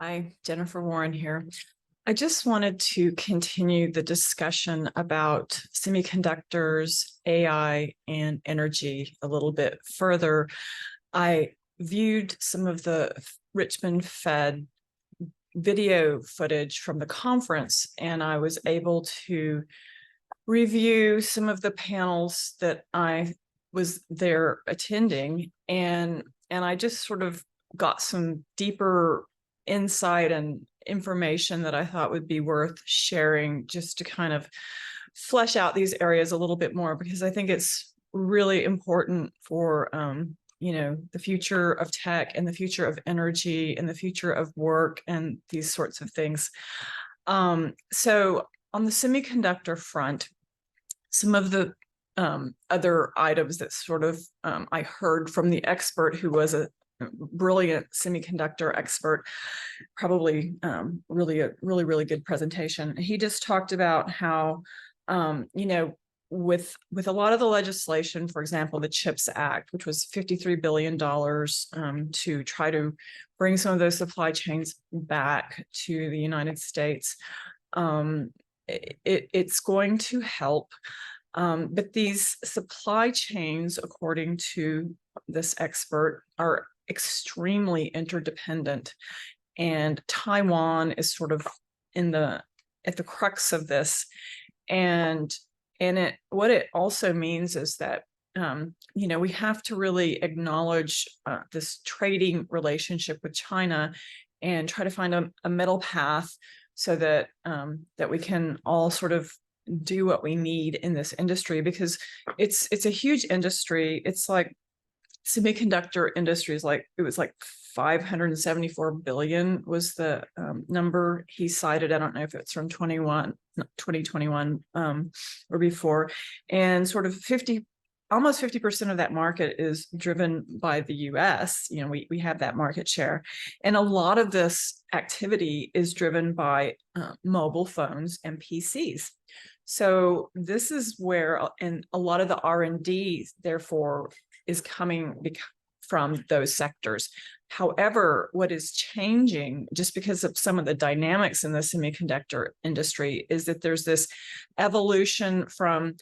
Hi, Jennifer Warren here. I just wanted to continue the discussion about semiconductors, AI, and energy a little bit further. I viewed some of the Richmond Fed video footage from the conference, and I was able to review some of the panels that I was there attending, and I just sort of got some deeper insight and information that I thought would be worth sharing, just to kind of flesh out these areas a little bit more, because I think it's really important for the future of tech and the future of energy and the future of work and these sorts of things. So on the semiconductor front, some of the other items that sort of I heard from the expert, who was a brilliant semiconductor expert, probably really good presentation. He just talked about how, with a lot of the legislation, for example, the CHIPS Act, which was $53 billion to try to bring some of those supply chains back to the United States, it's going to help. But these supply chains, according to this expert, are extremely interdependent, and Taiwan is sort of at the crux of this. And what it also means is that we have to really acknowledge this trading relationship with China and try to find a middle path, so that we can all sort of do what we need in this industry, because it's a huge industry. It's like semiconductor industry is like, it was like 574 billion was the number he cited. I don't know if it's from 2021 or before. And sort of almost 50% of that market is driven by the US. We have that market share. And a lot of this activity is driven by mobile phones and PCs. So this is where, and a lot of the R&D, therefore, is coming from those sectors. However, what is changing, just because of some of the dynamics in the semiconductor industry, is that there's this evolution from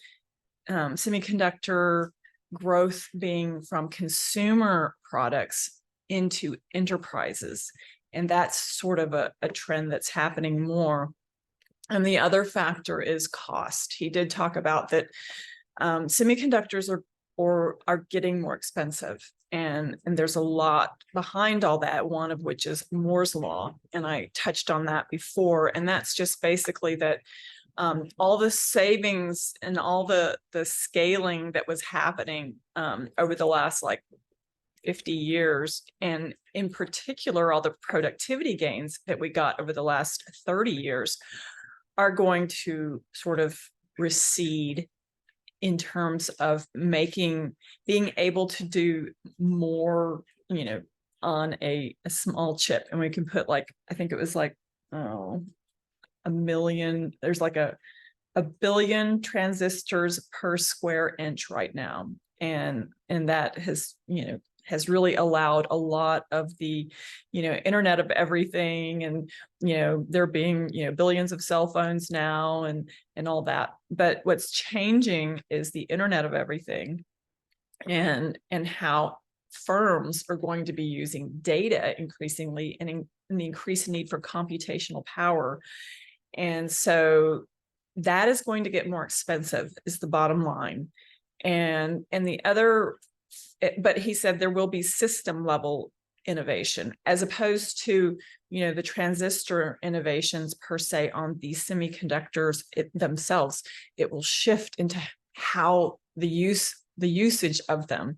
semiconductor growth being from consumer products into enterprises. And that's sort of a trend that's happening more. And the other factor is cost. He did talk about that semiconductors are getting more expensive. And there's a lot behind all that, one of which is Moore's Law. And I touched on that before. And that's just basically that all the savings and all the scaling that was happening over the last 50 years, and in particular, all the productivity gains that we got over the last 30 years, are going to sort of recede in terms of being able to do more, on a small chip. And we can put I think it was a million, there's a billion transistors per square inch right now. And that has really allowed a lot of the, Internet of Everything, and, there being, billions of cell phones now and all that. But what's changing is the Internet of Everything, and how firms are going to be using data increasingly, and in the increased need for computational power. And so that is going to get more expensive, is the bottom line. And the other, but he said there will be system level innovation, as opposed to, the transistor innovations per se on these semiconductors themselves. It will shift into how the usage of them.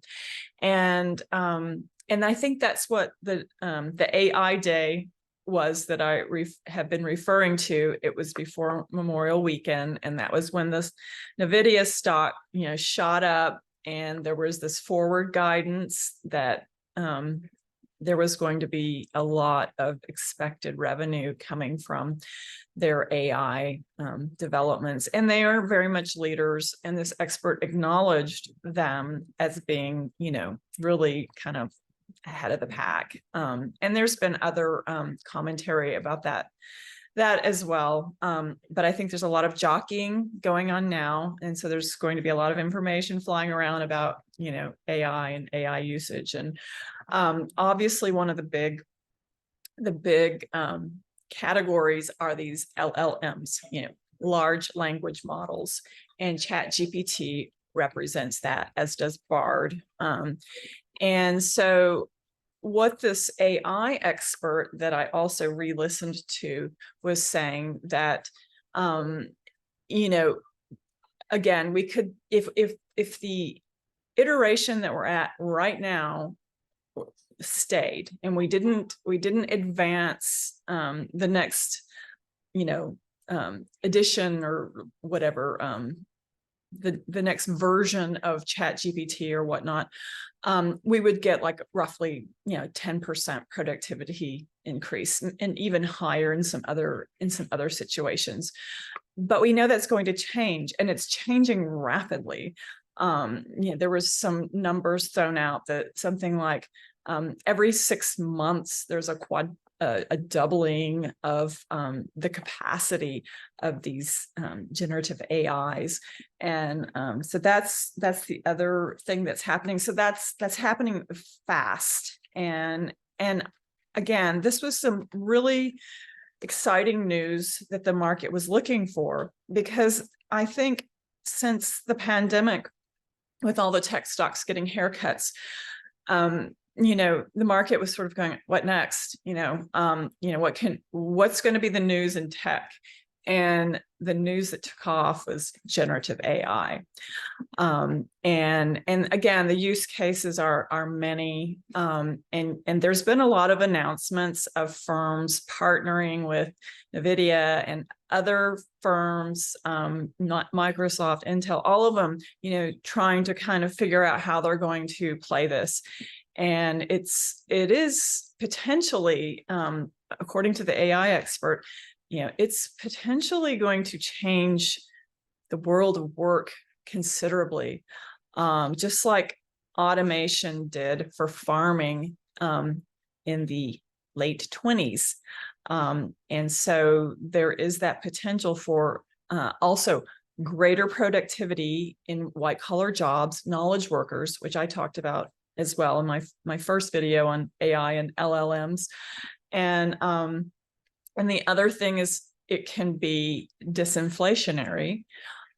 And I think that's what the AI day was that I have been referring to. It was before Memorial Weekend, and that was when this NVIDIA stock, shot up, and there was this forward guidance that there was going to be a lot of expected revenue coming from their AI developments. And they are very much leaders, and this expert acknowledged them as being, really kind of ahead of the pack. And there's been other commentary about that as well. But I think there's a lot of jockeying going on now. And so there's going to be a lot of information flying around about, AI and AI usage. And obviously one of the big categories are these LLMs, large language models, and ChatGPT represents that, as does Bard. And so what this AI expert that I also re-listened to was saying that, again, we could, if the iteration that we're at right now stayed and we didn't advance the next, edition or whatever, the next version of ChatGPT or whatnot, we would get like roughly 10% productivity increase, and even higher in some other situations. But we know that's going to change, and it's changing rapidly. There was some numbers thrown out that something like every 6 months there's a doubling of the capacity of these generative AIs. And so that's the other thing that's happening. So that's happening fast. And again, this was some really exciting news that the market was looking for, because I think since the pandemic, with all the tech stocks getting haircuts, the market was sort of going, what next? What's going to be the news in tech? And the news that took off was generative AI. And again, the use cases are many. And there's been a lot of announcements of firms partnering with NVIDIA and other firms, not Microsoft, Intel, all of them, trying to kind of figure out how they're going to play this. And it is potentially, according to the AI expert, it's potentially going to change the world of work considerably, just like automation did for farming in the late 20s. And so there is that potential for also greater productivity in white-collar jobs, knowledge workers, which I talked about as well in my first video on AI and LLMs. And the other thing is, it can be disinflationary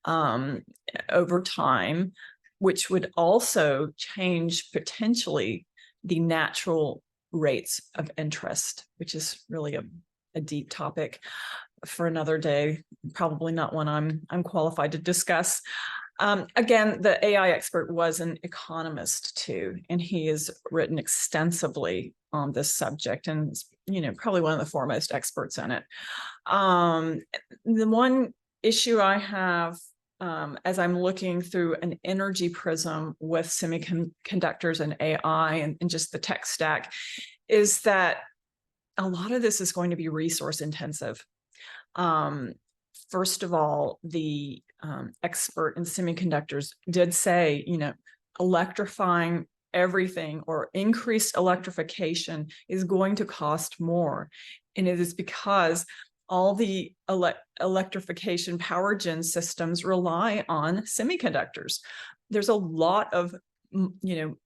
over time, which would also change potentially the natural rates of interest, which is really a deep topic for another day, probably not one I'm qualified to discuss. Again, the AI expert was an economist too, and he has written extensively on this subject, and is, probably one of the foremost experts in it. The one issue I have, as I'm looking through an energy prism with semiconductors and AI and just the tech stack, is that a lot of this is going to be resource intensive. First of all, the expert in semiconductors did say, electrifying everything or increased electrification is going to cost more. And it is because all the electrification power gen systems rely on semiconductors. There's a lot of,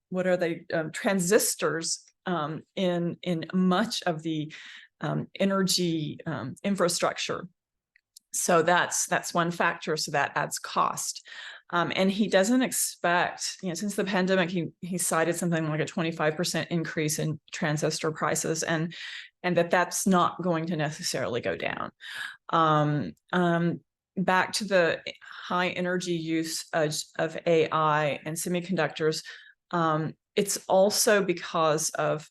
what are they, transistors in much of the energy infrastructure. So that's one factor. So that adds cost. And he doesn't expect, since the pandemic, he cited something like a 25% increase in transistor prices, and that's not going to necessarily go down. Back to the high energy use of AI and semiconductors, it's also because of,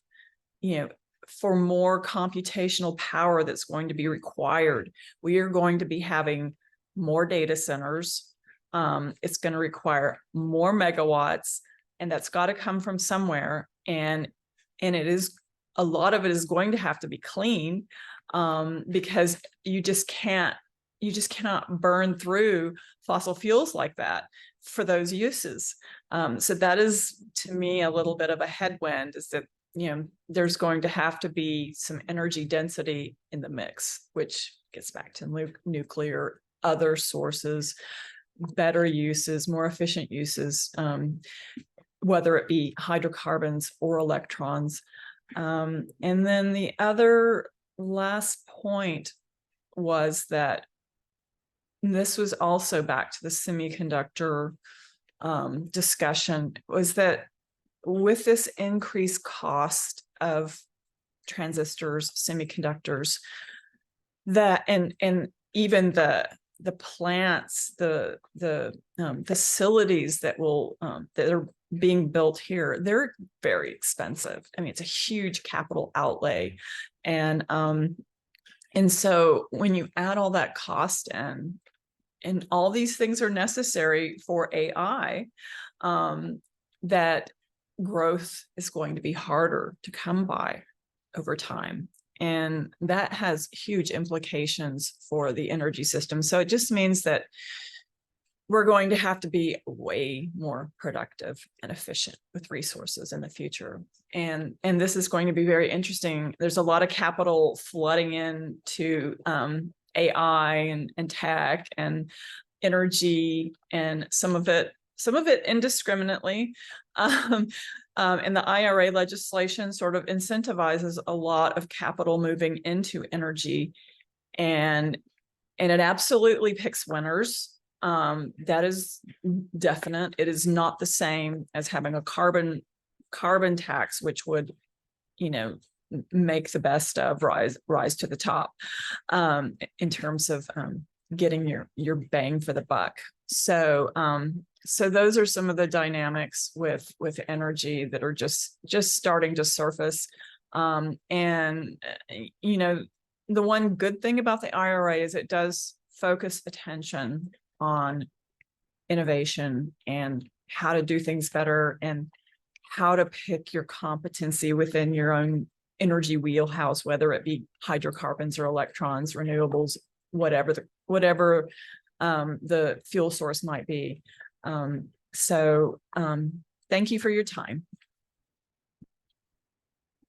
for more computational power that's going to be required. We are going to be having more data centers. It's going to require more megawatts, and that's got to come from somewhere. And it is, a lot of it is going to have to be clean, because you just cannot burn through fossil fuels like that for those uses. So that is, to me, a little bit of a headwind, is that there's going to have to be some energy density in the mix, which gets back to nuclear, other sources, better uses, more efficient uses, whether it be hydrocarbons or electrons. And then the other last point was that this was also back to the semiconductor discussion, was that with this increased cost of transistors, semiconductors, that and even the plants, the facilities that are being built here, they're very expensive. I mean, it's a huge capital outlay, and so when you add all that cost in, and all these things are necessary for AI, that growth is going to be harder to come by over time. And that has huge implications for the energy system. So it just means that we're going to have to be way more productive and efficient with resources in the future. And this is going to be very interesting. There's a lot of capital flooding into AI and tech and energy, and some of it indiscriminately. And the IRA legislation sort of incentivizes a lot of capital moving into energy, and it absolutely picks winners. That is definite. It is not the same as having a carbon tax, which would, make the best of rise to the top, in terms of getting your bang for the buck. So those are some of the dynamics with energy that are just starting to surface. And the one good thing about the IRA is it does focus attention on innovation and how to do things better, and how to pick your competency within your own energy wheelhouse, whether it be hydrocarbons or electrons, renewables, whatever the fuel source might be. So thank you for your time.